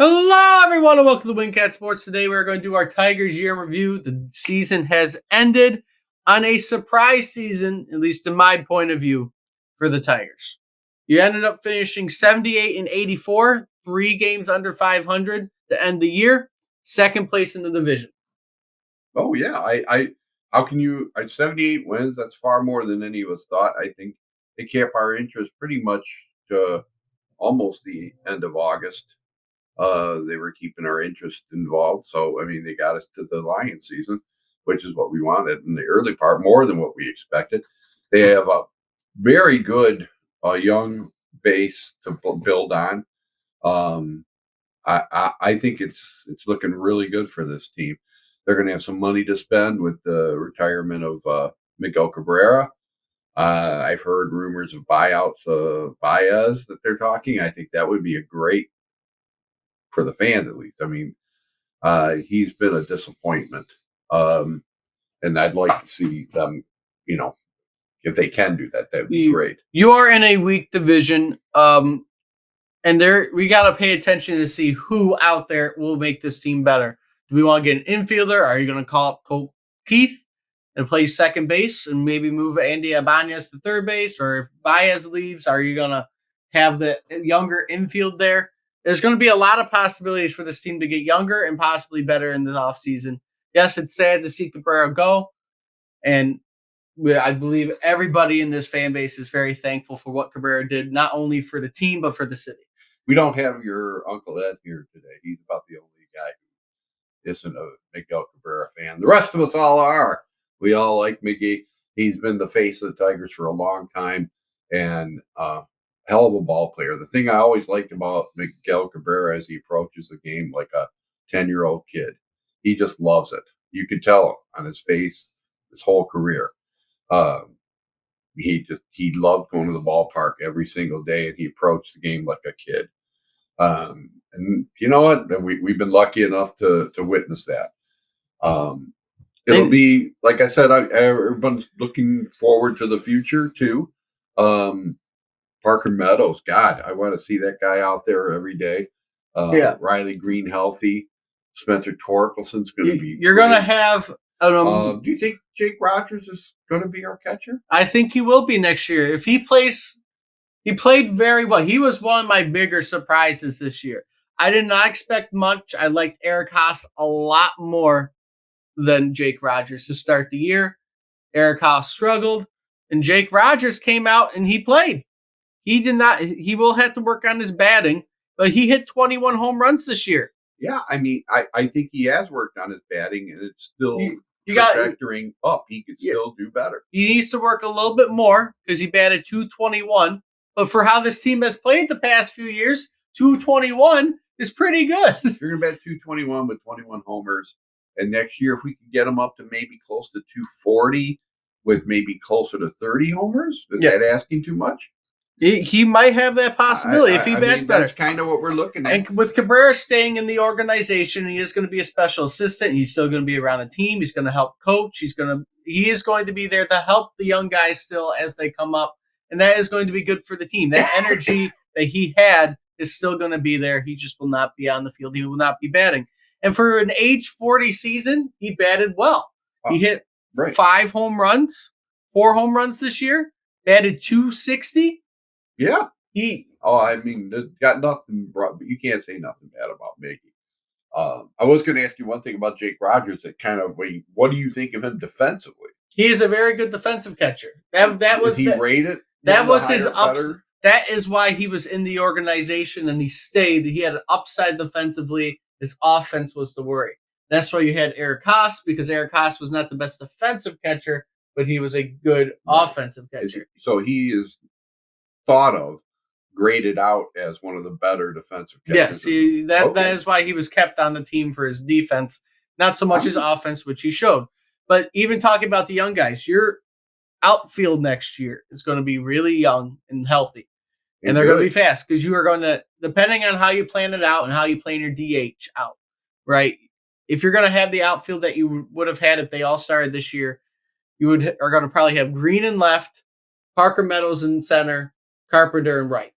Hello, everyone, and welcome to Wingcat Sports. Today, we're going to do our Tigers year in review. The season has ended on a surprise season, at least in my point of view, for the Tigers. You ended up finishing 78 and 84, 3 games under 500 to end the year, second place in the division. Oh yeah, how can you? 78 wins. That's far more than any of us thought. I think they kept our interest pretty much to almost the end of August. They were keeping our interest involved. So I mean, they got us to the Lion season, which is what we wanted in the early part, more than what we expected. They have a very good young base to build on. Um, I think it's looking really good for this team. They're going to have some money to spend with the retirement of Miguel Cabrera. I've heard rumors of buyouts of Baez that they're talking. I think that would be a great for the fans, at least. I mean, he's been a disappointment, and I'd like to see them. If they can do that, that'd be great. You are in a weak division. And we got to pay attention to see who out there will make this team better. Do we want to get an infielder? Are you going to call up Cole Keith and play second base and maybe move Andy Ibanez to third base? Or if Baez leaves, are you going to have the younger infield there? There's going to be a lot of possibilities for this team to get younger and possibly better in the offseason. Yes, it's sad to see Cabrera go. And I believe everybody in this fan base is very thankful for what Cabrera did, not only for the team, but for the city. We don't have your Uncle Ed here today. He's about the only guy who isn't a Miguel Cabrera fan. The rest of us all are. We all like Miggy. He's been the face of the Tigers for a long time and hell of a ball player. The thing I always liked about Miguel Cabrera is he approaches the game like a 10-year-old kid. He just loves it. You can tell on his face his whole career. He loved going to the ballpark every single day, and he approached the game like a kid. And you know what? We've been lucky enough to witness that. It'll be, like I said, everyone's looking forward to the future too. Parker Meadows, God, I want to see that guy out there every day. Riley Green healthy. Spencer Torkelson's going to be. You're going to have. Do you think Jake Rogers is going to be our catcher? I think he will be next year. If he plays, he played very well. He was one of my bigger surprises this year. I did not expect much. I liked Eric Haas a lot more than Jake Rogers to start the year. Eric Haas struggled, and Jake Rogers came out and he played. He did not. He will have to work on his batting, but he hit 21 home runs this year. Yeah, I mean, I think he has worked on his batting, and it's still factoring up. He could still do better. He needs to work a little bit more because he batted 221. But for how this team has played the past few years, 221 is pretty good. You're going to bat 221 with 21 homers. And next year, if we can get him up to maybe close to 240 with maybe closer to 30 homers, is that asking too much? He might have that possibility if he bats better. That's kind of what we're looking at. And with Cabrera staying in the organization, he is going to be a special assistant. He's still going to be around the team. He's going to help coach. He is going to be there to help the young guys still as they come up. And that is going to be good for the team. That energy that he had is still going to be there. He just will not be on the field. He will not be batting. And for an age 40 season, he batted well. He hit 4 home runs this year, batted 260. Yeah. I mean, got nothing. You can't say nothing bad about Mickey. I was going to ask you one thing about Jake Rogers. That kind of, what do you think of him defensively? He is a very good defensive catcher. That was rated. That was his upside. That is why he was in the organization and he stayed. He had an upside defensively. His offense was the worry. That's why you had Eric Haas, because Eric Haas was not the best defensive catcher, but he was a good offensive catcher. So he is thought of, graded out as one of the better defensive catchers. Yes, that is why he was kept on the team for his defense, not so much his offense, which he showed. But even talking about the young guys, your outfield next year is going to be really young and healthy. And they're going to be fast because you are going to, depending on how you plan it out and how you plan your DH out, right? If you're going to have the outfield that you would have had if they all started this year, are going to probably have Green in left, Parker Meadows in center, Carpenter in right.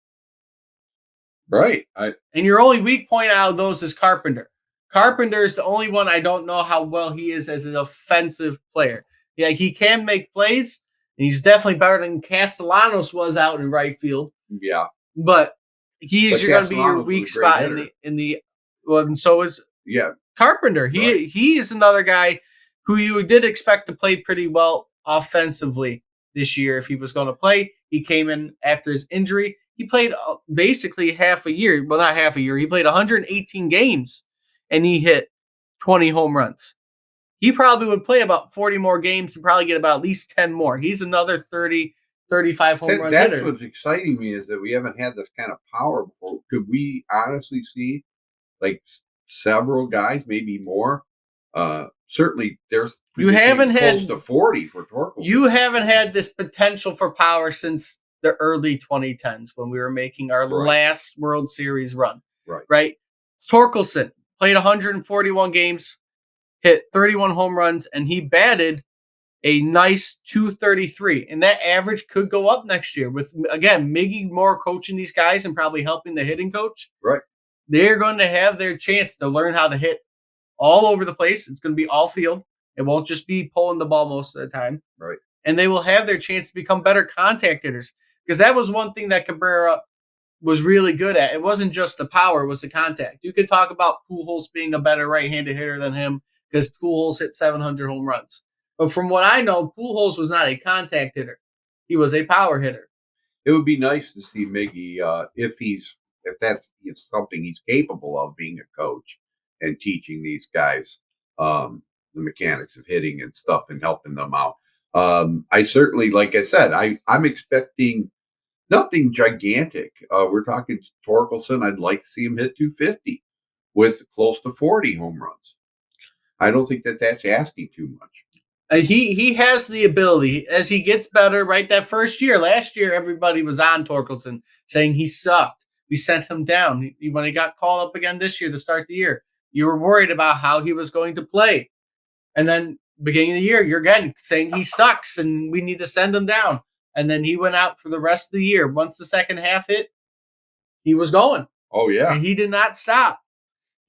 Right. And your only weak point out of those is Carpenter. Carpenter is the only one I don't know how well he is as an offensive player. Yeah, he can make plays, and he's definitely better than Castellanos was out in right field. Yeah. But he's But going to be your Castellanos was a weak great spot hitter. in the well, and so is Yeah. Carpenter. Right. He is another guy who you did expect to play pretty well offensively this year if he was going to play. He came in after his injury. He played basically half a year. Well, not half a year. He played 118 games and he hit 20 home runs. He probably would play about 40 more games and probably get about at least 10 more. He's another 30, 35 home run That's hitter. what's exciting me is that we haven't had this kind of power before. Could we honestly see like several guys, maybe more? Certainly, there's You haven't close had to 40 for Torkelson. You haven't had this potential for power since the early 2010s when we were making our last World Series run. Right? Torkelson played 141 games, hit 31 home runs, and he batted a nice 233. And that average could go up next year with, again, Miggy Moore coaching these guys and probably helping the hitting coach. Right. They're going to have their chance to learn how to hit all over the place. It's going to be all field. It won't just be pulling the ball most of the time. Right. And they will have their chance to become better contact hitters because that was one thing that Cabrera was really good at. It wasn't just the power, it was the contact. You could talk about Pujols being a better right-handed hitter than him because Pujols hit 700 home runs. But from what I know, Pujols was not a contact hitter. He was a power hitter. It would be nice to see Miggy if that's something he's capable of, being a coach and teaching these guys the mechanics of hitting and stuff and helping them out. I certainly, like I said, I'm expecting nothing gigantic. We're talking Torkelson. I'd like to see him hit 250 with close to 40 home runs. I don't think that's asking too much. He has the ability as he gets better. Right, that first year, last year, everybody was on Torkelson saying he sucked. We sent him down when he got called up again this year to start the year. You were worried about how he was going to play, and then beginning of the year, you're again saying he sucks and we need to send him down. And then he went out for the rest of the year. Once the second half hit, he was going. Oh yeah, and he did not stop.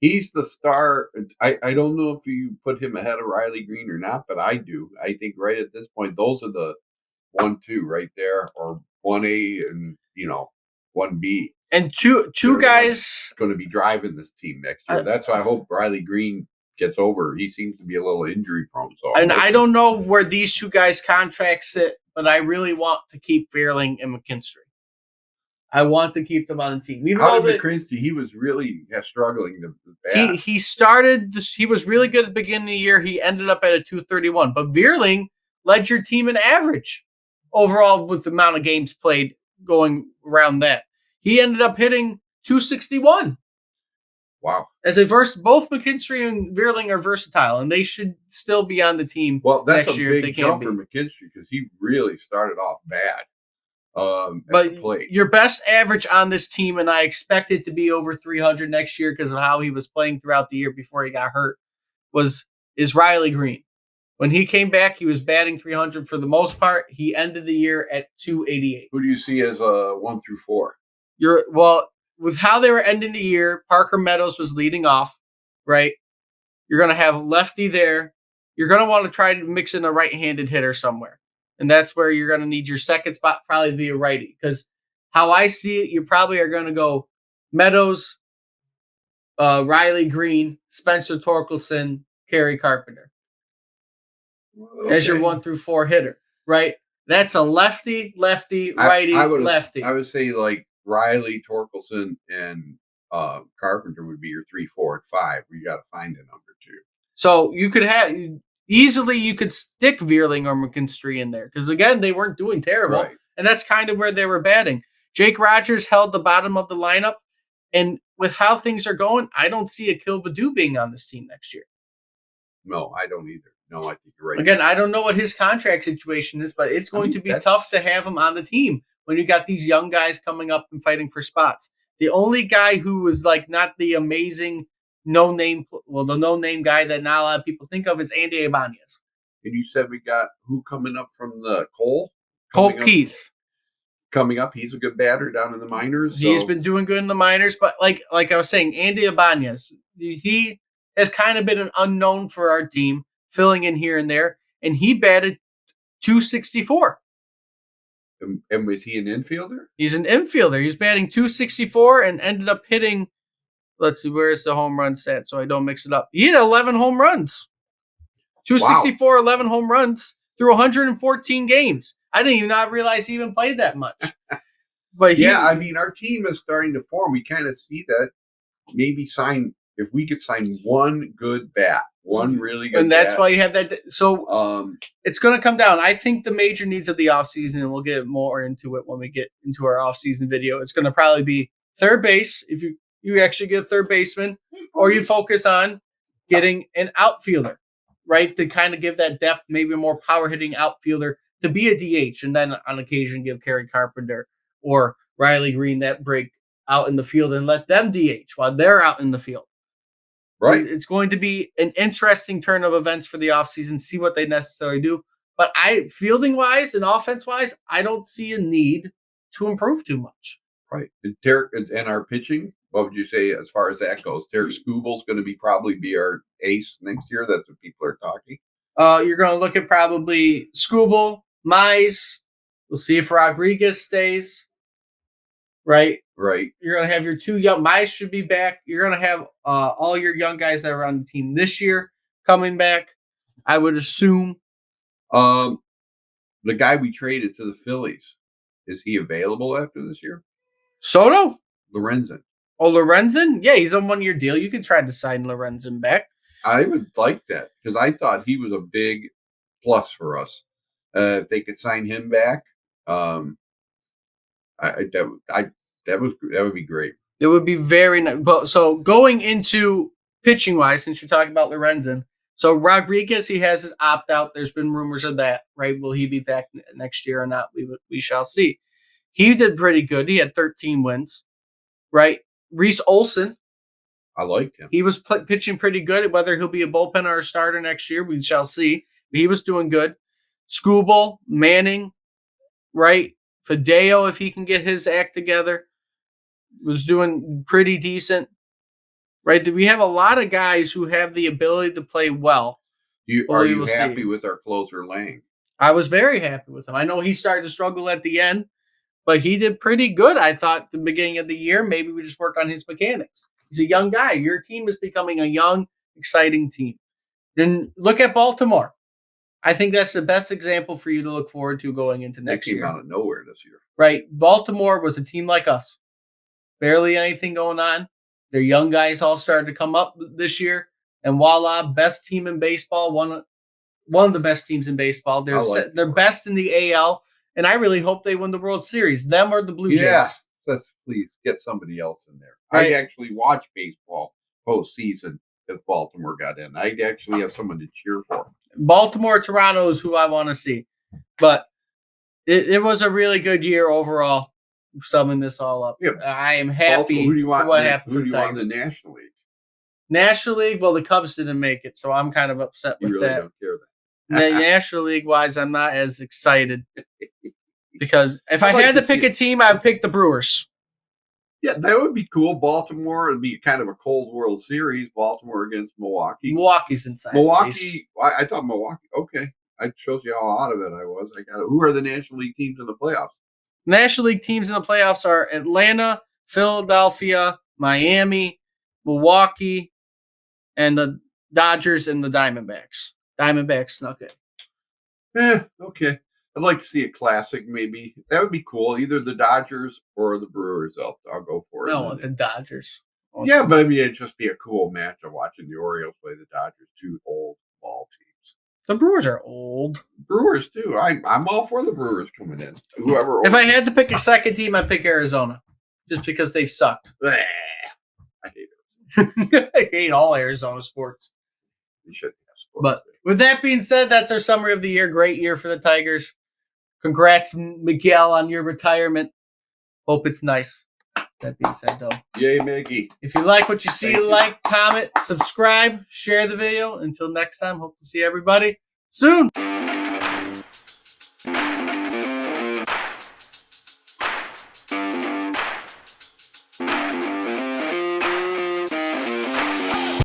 He's the star. I don't know if you put him ahead of Riley Green or not, but I do. I think right at this point, those are the 1-2 right there, or 1A and 1B. And two guys going to be driving this team next year. That's why I hope Riley Green gets over. He seems to be a little injury prone. So I don't know where these two guys' contracts sit, but I really want to keep Vierling and McKinstry. I want to keep them on the team. How did McKinstry? He was really struggling. He started. He was really good at the beginning of the year. He ended up at a 231. But Vierling led your team in average overall with the amount of games played going around that. He ended up hitting 261. Wow. As both McKinstry and Vierling are versatile, and they should still be on the team that's next year if they can jump for McKinstry because he really started off bad. But your best average on this team, and I expect it to be over 300 next year because of how he was playing throughout the year before he got hurt, is Riley Green. When he came back, he was batting 300 for the most part. He ended the year at 288. Who do you see as 1 through 4? With how they were ending the year, Parker Meadows was leading off, right? You're going to have lefty there. You're going to want to try to mix in a right-handed hitter somewhere. And that's where you're going to need your second spot probably to be a righty. Because how I see it, you probably are going to go Meadows, Riley Green, Spencer Torkelson, Kerry Carpenter as your 1 through 4 hitter, right? That's a lefty, righty, lefty. I would say like Riley, Torkelson, and Carpenter would be your 3, 4, and 5. We got to find a number 2. So you could have easily stick Vierling or McKinstry in there because again they weren't doing terrible, right. And that's kind of where they were batting. Jake Rogers held the bottom of the lineup, and with how things are going, I don't see Akil Baddoo being on this team next year. No, I don't either. No, I think you're right. Again, I don't know what his contract situation is, but it's going to be tough to have him on the team when you got these young guys coming up and fighting for spots. The only guy who was like not the amazing the no-name guy that not a lot of people think of is Andy Ibanez. And you said we got who coming up from the Cole? Cole Keith. coming up. He's a good batter down in the minors. He's so- been doing good in the minors, but like I was saying, Andy Ibanez, he has kind of been an unknown for our team, filling in here and there, and he batted 264. And was he an infielder? He's an infielder. He's batting 264 and ended up hitting. Let's see, where's the home run stat so I don't mix it up. He had 11 home runs. 264, 11 home runs through 114 games. I didn't even not realize he even played that much. But I mean, our team is starting to form. We kind of see that. Maybe if we could sign one good bat, one really good and that's bat. why you have that. So it's going to come down. I think the major needs of the offseason, and we'll get more into it when we get into our offseason video, it's going to probably be third base. If you actually get a third baseman, or you focus on getting an outfielder, right, to kind of give that depth, maybe a more power-hitting outfielder to be a DH, and then on occasion give Kerry Carpenter or Riley Green that break out in the field and let them DH while they're out in the field. Right. It's going to be an interesting turn of events for the offseason, see what they necessarily do. But fielding-wise and offense-wise, I don't see a need to improve too much. Right. And our pitching, what would you say as far as that goes? Derek Skubel's going to probably be our ace next year. That's what people are talking. You're going to look at probably Skubel, Mize. We'll see if Rodriguez stays. Right. You're going to have your two young. Mize should be back. You're going to have all your young guys that were on the team this year coming back. I would assume. The guy we traded to the Phillies, is he available after this year? Soto? Lorenzen. Oh, Lorenzen? Yeah, he's on 1-year deal. You could try to sign Lorenzen back. I would like that because I thought he was a big plus for us. If they could sign him back, that would be great. It would be very nice. But so going into pitching wise, since you're talking about Lorenzen, so Rodriguez, he has his opt out. There's been rumors of that, right? Will he be back next year or not? We shall see. He did pretty good. He had 13 wins, right? Reese Olson, I liked him. he was pitching pretty good. Whether he'll be a bullpen or a starter next year, we shall see. But he was doing good. Skubal, Manning, right? Fideo, if he can get his act together, was doing pretty decent, right? We have a lot of guys who have the ability to play well. Are you happy with our closer, Lang? I was very happy with him. I know he started to struggle at the end, but he did pretty good, I thought, at the beginning of the year. Maybe we just work on his mechanics. He's a young guy. Your team is becoming a young, exciting team. Then look at Baltimore. I think that's the best example for you to look forward to going into next year. They came out of nowhere this year. Right. Baltimore was a team like us. Barely anything going on. Their young guys all started to come up this year. And voila, best team in baseball. One of the best teams in baseball. They're best in the AL. And I really hope they win the World Series. Them or the Blue Jays. Yeah. Please get somebody else in there. Right. I'd actually watch baseball postseason if Baltimore got in. I'd actually have someone to cheer for. Baltimore, Toronto is who I want to see. But it was a really good year overall, summing this all up. Yeah. I am happy for what happened for the Tigers. Who do you want in the National League? National League, well, the Cubs didn't make it, so I'm kind of upset with really that. Don't care that. National League-wise, I'm not as excited. Because if I had to pick a team, I'd pick the Brewers. Yeah, that would be cool. Baltimore would be kind of a cold World Series. Baltimore against Milwaukee. Milwaukee's inside. Milwaukee. I thought Milwaukee. Okay, I shows you how out of it I was. I got it. Who are the National League teams in the playoffs? National League teams in the playoffs are Atlanta, Philadelphia, Miami, Milwaukee, and the Dodgers and the Diamondbacks. Diamondbacks snuck it. Okay. I'd like to see a classic, maybe. That would be cool. Either the Dodgers or the Brewers. I'll go for it. No, the Dodgers. Yeah, but I mean, it'd just be a cool match of watching the Orioles play the Dodgers, two old ball teams. The Brewers are old. Brewers, too. I'm all for the Brewers coming in. Whoever. If I had to pick a second team, I'd pick Arizona. Just because they've sucked. I hate it. I hate all Arizona sports. We should have sports. But with that being said, that's our summary of the year. Great year for the Tigers. Congrats, Miguel, on your retirement. Hope it's nice. That being said, though. Yay, Mickey. If you like what you see, like, comment, subscribe, share the video. Until next time, hope to see everybody soon.